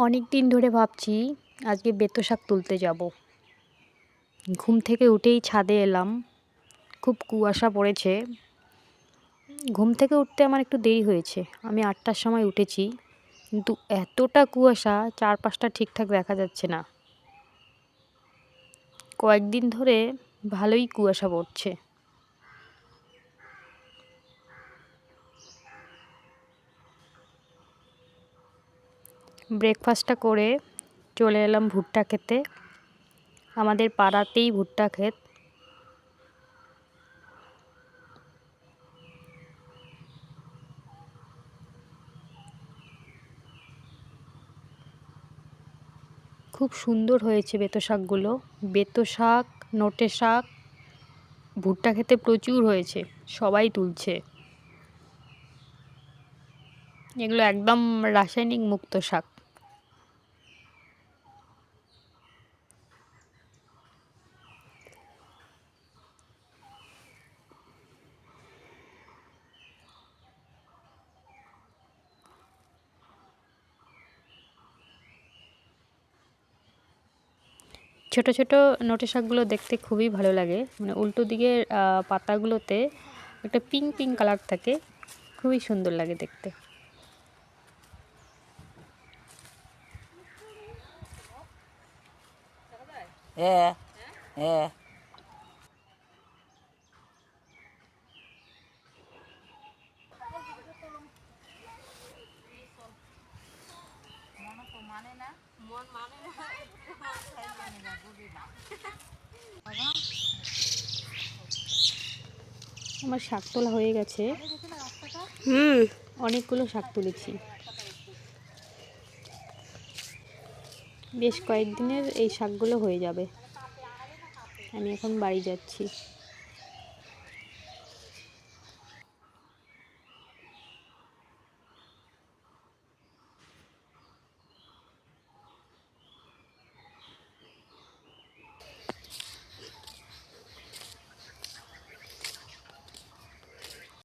অনেক দিন ধরে ভাবছি আজকে বেতো শাক তুলতে যাব। ঘুম থেকে উঠেই ছাদে এলাম, খুব কুয়াশা পড়েছে। ঘুম থেকে উঠতে আমার একটু দেরি হয়েছে, আমি 8টার সময় উঠেছি, কিন্তু এতটা কুয়াশা চারপাশটা ঠিকঠাক দেখা যাচ্ছে না। কয়েকদিন ধরে ভালোই কুয়াশা পড়ছে। ব্রেকফাস্টটা করে চলে এলাম ভুট্টা খেতে। আমাদের পাড়াতেই ভুট্টা ক্ষেত। খুব সুন্দর হয়েছে বেতো শাকগুলো। বেতো শাক, নোটে শাক ভুট্টা খেতে প্রচুর হয়েছে, সবাই তুলছে। এগুলো একদম রাসায়নিক মুক্ত শাক। ছোট ছোট নোটে শাকগুলো দেখতে খুবই ভালো লাগে, মানে উল্টো দিকের পাতাগুলোতে একটা পিঙ্ক পিঙ্ক কালার থাকে, খুবই সুন্দর লাগে দেখতে। É, é. আমার শাক তোলা হয়ে গেছে। অনেকগুলো শাক তুলেছি। বেশ কয়েকদিনের এই শাকগুলো হয়ে যাবে। আমি এখন বাড়ি যাচ্ছি।